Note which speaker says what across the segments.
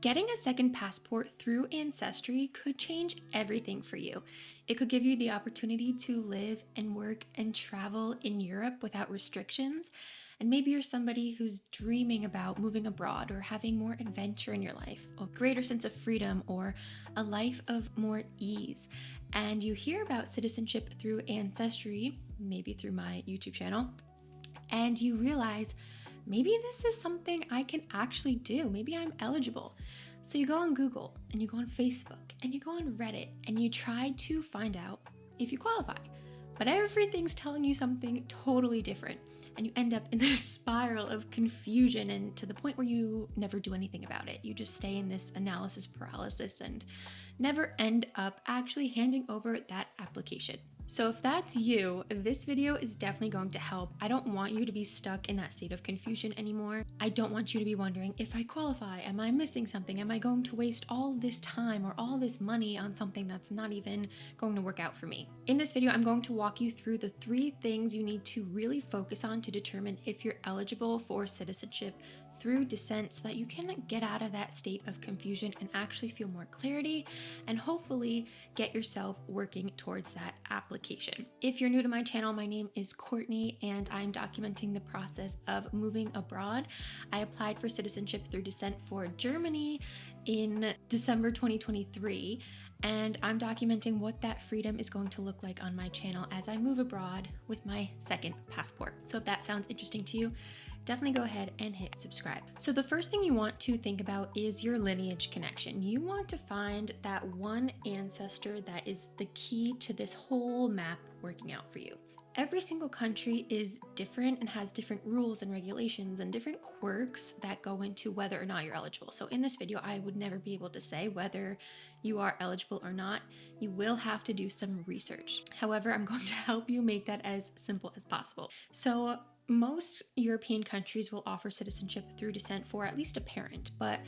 Speaker 1: Getting a second passport through Ancestry could change everything for you. It could give you the opportunity to live and work and travel in Europe without restrictions. And maybe you're somebody who's dreaming about moving abroad or having more adventure in your life, a greater sense of freedom, or a life of more ease. And you hear about citizenship through Ancestry, maybe through my YouTube channel, and you realize maybe this is something I can actually do. Maybe I'm eligible. So you go on Google and you go on Facebook and you go on Reddit and you try to find out if you qualify. But everything's telling you something totally different. And you end up in this spiral of confusion, and to the point where you never do anything about it. You just stay in this analysis paralysis and never end up actually handing over that application. So if that's you, this video is definitely going to help. I don't want you to be stuck in that state of confusion anymore. I don't want you to be wondering, if I qualify, am I missing something? Am I going to waste all this time or all this money on something that's not even going to work out for me? In this video, I'm going to walk you through the 3 things you need to really focus on to determine if you're eligible for citizenship through descent, so that you can get out of that state of confusion and actually feel more clarity and hopefully get yourself working towards that application. If you're new to my channel, my name is Courtney and I'm documenting the process of moving abroad. I applied for citizenship through descent for Germany in December 2023, and I'm documenting what that freedom is going to look like on my channel as I move abroad with my second passport. So if that sounds interesting to you, definitely go ahead and hit subscribe. So the first thing you want to think about is your lineage connection. You want to find that one ancestor that is the key to this whole map working out for you. Every single country is different and has different rules and regulations and different quirks that go into whether or not you're eligible. So in this video, I would never be able to say whether you are eligible or not. You will have to do some research. However, I'm going to help you make that as simple as possible. So most European countries will offer citizenship through descent for at least a parent, but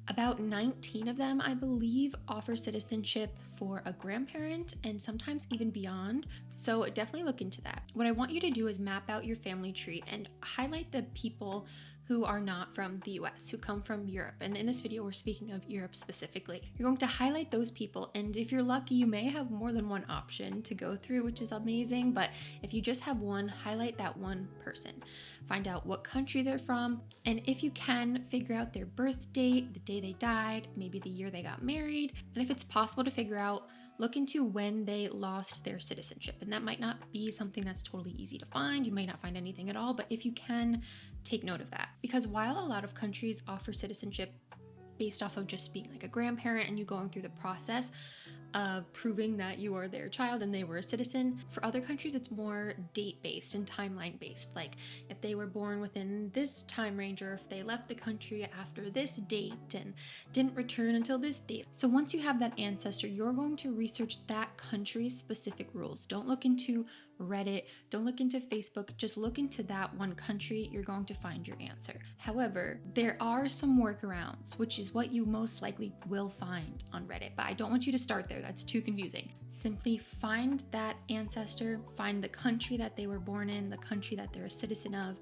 Speaker 1: about 19 of them, I believe, offer citizenship for a grandparent and sometimes even beyond. So definitely look into that. What I want you to do is map out your family tree and highlight the people who are not from the US, who come from Europe. And in this video, we're speaking of Europe specifically. You're going to highlight those people, and if you're lucky, you may have more than one option to go through, which is amazing. But if you just have one, highlight that one person. Find out what country they're from, and if you can, figure out their birth date, the day they died, maybe the year they got married. And if it's possible to figure out, look into when they lost their citizenship. And that might not be something that's totally easy to find. You may not find anything at all, but if you can, take note of that. Because while a lot of countries offer citizenship based off of just being like a grandparent and you going through the process of proving that you are their child and they were a citizen, for other countries it's more date-based and timeline-based. Like if they were born within this time range, or if they left the country after this date and didn't return until this date. So once you have that ancestor, you're going to research that country's specific rules. Don't look into Reddit, don't look into Facebook, just look into that one country. You're going to find your answer. However, there are some workarounds, which is what you most likely will find on Reddit, but I don't want you to start there. That's too confusing. Simply find that ancestor, find the country that they were born in, the country that they're a citizen of,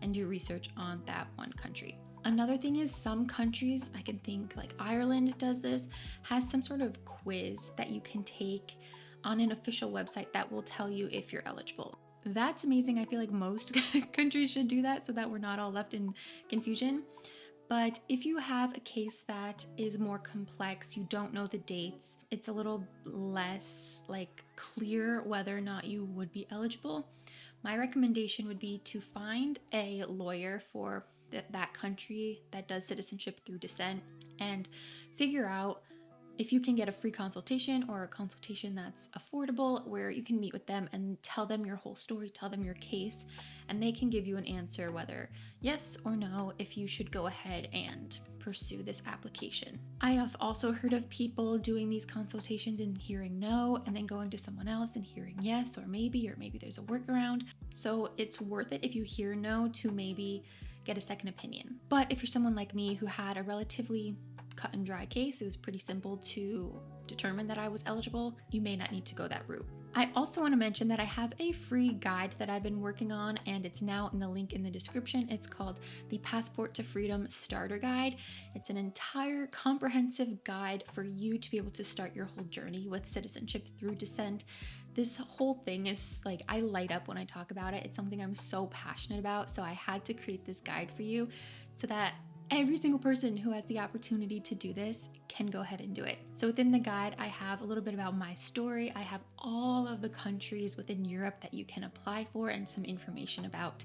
Speaker 1: and do research on that one country. Another thing is, some countries, I can think like Ireland does this, has some sort of quiz that you can take on an official website that will tell you if you're eligible. That's amazing. I feel like most countries should do that so that we're not all left in confusion. But if you have a case that is more complex, you don't know the dates, it's a little less clear whether or not you would be eligible, my recommendation would be to find a lawyer for that country that does citizenship through descent and figure out if you can get a free consultation or a consultation that's affordable, where you can meet with them and tell them your whole story, tell them your case, and they can give you an answer whether yes or no, if you should go ahead and pursue this application. I have also heard of people doing these consultations and hearing no, and then going to someone else and hearing yes, or maybe there's a workaround. So it's worth it if you hear no to maybe get a second opinion. But if you're someone like me who had a relatively cut and dry case, it was pretty simple to determine that I was eligible, you may not need to go that route. I also want to mention that I have a free guide that I've been working on, and it's now in the link in the description. It's called the Passport to Freedom Starter Guide. It's an entire comprehensive guide for you to be able to start your whole journey with citizenship through descent. This whole thing is like, I light up when I talk about it. It's something I'm so passionate about. So I had to create this guide for you so that every single person who has the opportunity to do this can go ahead and do it. So within the guide, I have a little bit about my story. I have all of the countries within Europe that you can apply for and some information about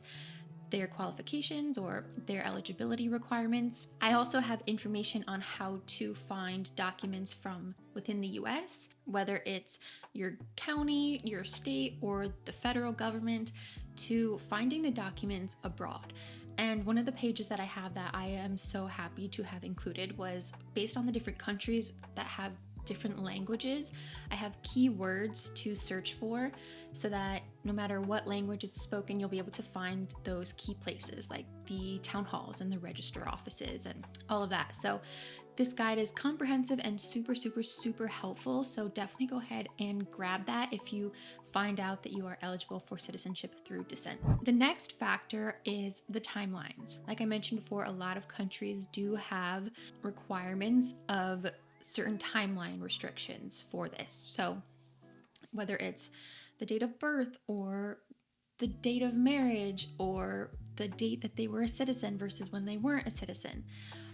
Speaker 1: their qualifications or their eligibility requirements. I also have information on how to find documents from within the US, whether it's your county, your state, or the federal government, to finding the documents abroad. And one of the pages that I have that I am so happy to have included was based on the different countries that have different languages. I have keywords to search for so that no matter what language it's spoken, you'll be able to find those key places like the town halls and the register offices and all of that. So this guide is comprehensive and super, super, super helpful. So definitely go ahead and grab that if you find out that you are eligible for citizenship through descent. The next factor is the timelines. Like I mentioned before, a lot of countries do have requirements of certain timeline restrictions for this. So whether it's the date of birth or the date of marriage or the date that they were a citizen versus when they weren't a citizen,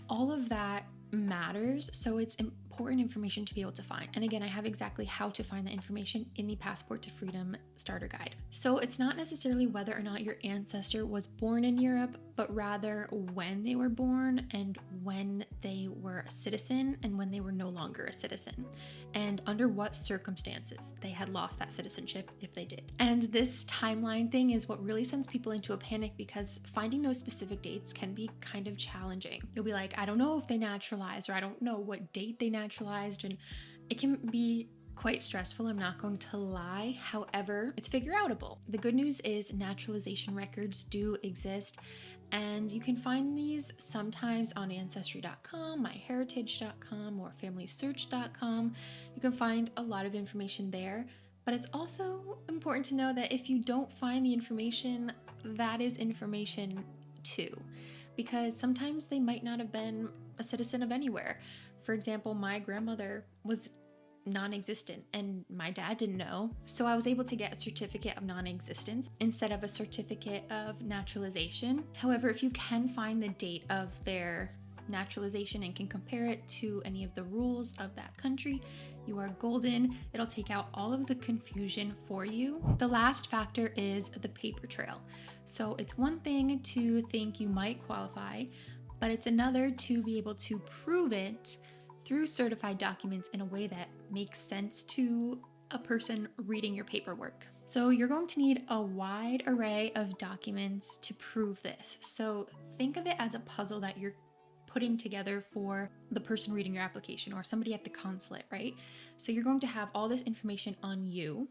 Speaker 1: all of that matters. So it's important information to be able to find. And again, I have exactly how to find the information in the Passport to Freedom Starter Guide. So it's not necessarily whether or not your ancestor was born in Europe, but rather when they were born and when they were a citizen and when they were no longer a citizen, and under what circumstances they had lost that citizenship if they did. And this timeline thing is what really sends people into a panic, because finding those specific dates can be kind of challenging. You'll be like, I don't know if they naturalized, or I don't know what date they naturalized, and it can be quite stressful, I'm not going to lie. However, it's figure outable. The good news is naturalization records do exist, and you can find these sometimes on Ancestry.com, MyHeritage.com, or FamilySearch.com. You can find a lot of information there, but it's also important to know that if you don't find the information, that is information too, because sometimes they might not have been a citizen of anywhere. For example, my grandmother was non-existent and my dad didn't know, so I was able to get a certificate of non-existence instead of a certificate of naturalization. However, if you can find the date of their naturalization and can compare it to any of the rules of that country, you are golden. It'll take out all of the confusion for you. The last factor is the paper trail. So it's one thing to think you might qualify, but it's another to be able to prove it through certified documents in a way that makes sense to a person reading your paperwork. So you're going to need a wide array of documents to prove this. So think of it as a puzzle that you're putting together for the person reading your application or somebody at the consulate, right? So you're going to have all this information on you.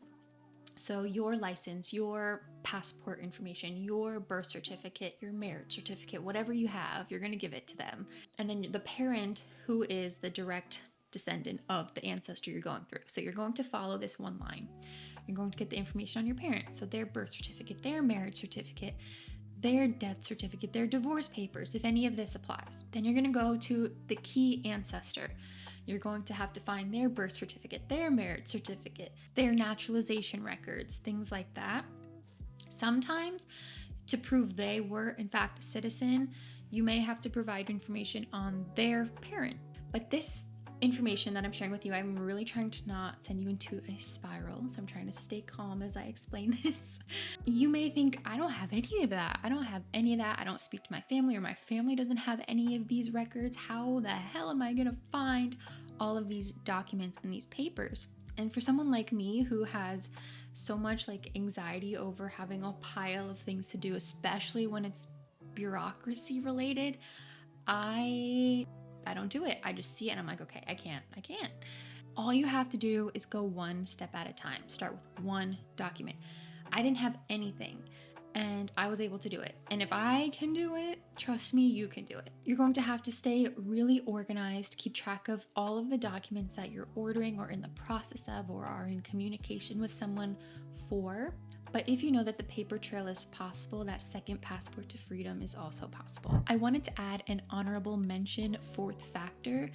Speaker 1: So your license, your passport information, your birth certificate, your marriage certificate, whatever you have, you're going to give it to them. And then the parent, who is the direct descendant of the ancestor you're going through. So you're going to follow this one line. You're going to get the information on your parents. So their birth certificate, their marriage certificate, their death certificate, their divorce papers, if any of this applies. Then you're going to go to the key ancestor. You're going to have to find their birth certificate, their marriage certificate, their naturalization records, things like that. Sometimes, to prove they were in fact a citizen, you may have to provide information on their parent. But this information that I'm sharing with you, I'm really trying to not send you into a spiral, so I'm trying to stay calm as I explain this. You may think, I don't have any of that. I don't have any of that. I don't speak to my family, or my family doesn't have any of these records. How the hell am I gonna find all of these documents and these papers? And for someone like me who has so much anxiety over having a pile of things to do, especially when it's bureaucracy related, I don't do it. I just see it and I'm like, okay, I can't. All you have to do is go one step at a time. Start with one document. I didn't have anything. and I was able to do it. And if I can do it, trust me, you can do it. You're going to have to stay really organized, keep track of all of the documents that you're ordering or in the process of or are in communication with someone for. But if you know that the paper trail is possible, that second passport to freedom is also possible. I wanted to add an honorable mention fourth factor,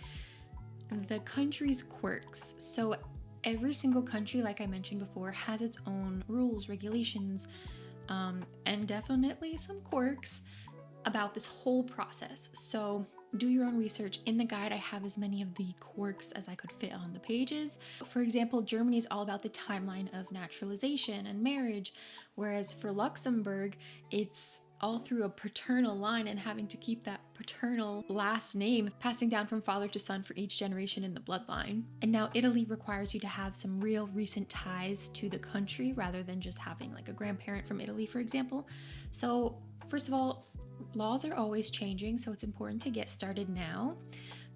Speaker 1: the country's quirks. So every single country, like I mentioned before, has its own rules, regulations, and definitely some quirks about this whole process. So do your own research. In the guide, I have as many of the quirks as I could fit on the pages. For example, Germany is all about the timeline of naturalization and marriage, whereas for Luxembourg, it's all through a paternal line and having to keep that paternal last name passing down from father to son for each generation in the bloodline. And now Italy requires you to have some real recent ties to the country rather than just having like a grandparent from Italy, for example. So first of all, laws are always changing, so it's important to get started now.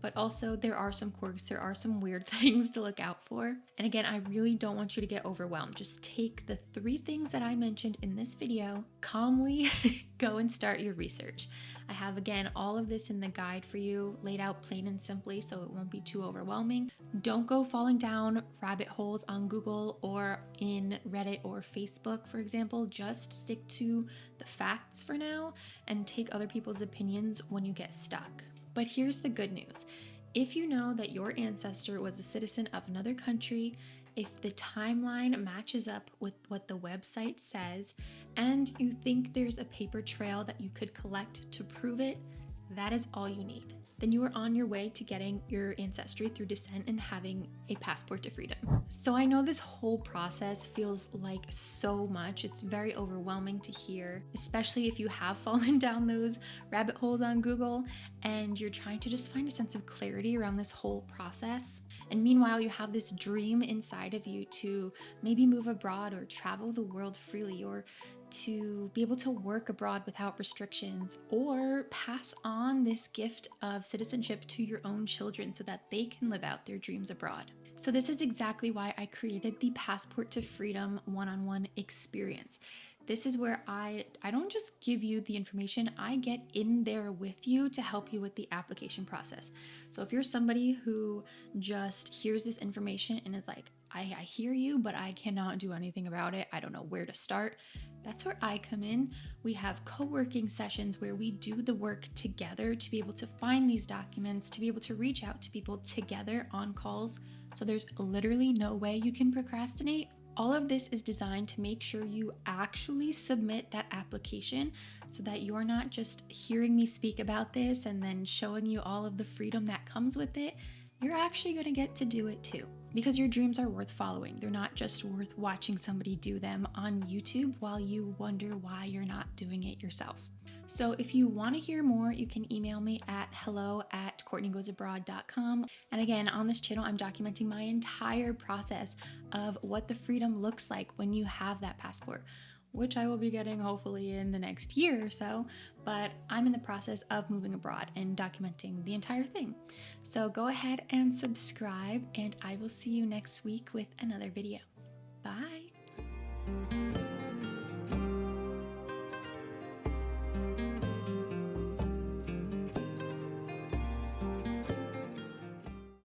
Speaker 1: But also there are some quirks, there are some weird things to look out for. And again, I really don't want you to get overwhelmed. Just take the 3 things that I mentioned in this video, calmly go and start your research. I have, again, all of this in the guide for you, laid out plain and simply so it won't be too overwhelming. Don't go falling down rabbit holes on Google or in Reddit or Facebook, for example. Just stick to the facts for now and take other people's opinions when you get stuck. But here's the good news. If you know that your ancestor was a citizen of another country, if the timeline matches up with what the website says, and you think there's a paper trail that you could collect to prove it, that is all you need. Then you are on your way to getting your ancestry through descent and having a passport to freedom. So I know this whole process feels like so much. It's very overwhelming to hear, especially if you have fallen down those rabbit holes on Google and you're trying to just find a sense of clarity around this whole process. And meanwhile, you have this dream inside of you to maybe move abroad or travel the world freely, or to be able to work abroad without restrictions, or pass on this gift of citizenship to your own children so that they can live out their dreams abroad. So this is exactly why I created the Passport to Freedom one-on-one experience. This is where I don't just give you the information, I get in there with you to help you with the application process. So if you're somebody who just hears this information and is like, I hear you, but I cannot do anything about it, I don't know where to start, that's where I come in. We have co-working sessions where we do the work together to be able to find these documents, to be able to reach out to people together on calls. So there's literally no way you can procrastinate. All of this is designed to make sure you actually submit that application so that you're not just hearing me speak about this and then showing you all of the freedom that comes with it. You're actually going to get to do it too, because your dreams are worth following. They're not just worth watching somebody do them on YouTube while you wonder why you're not doing it yourself. So if you want to hear more, you can email me at hello@courtneygoesabroad.com. And again, on this channel, I'm documenting my entire process of what the freedom looks like when you have that passport, which I will be getting hopefully in the next year or so, but I'm in the process of moving abroad and documenting the entire thing. So go ahead and subscribe, and I will see you next week with another video. Bye.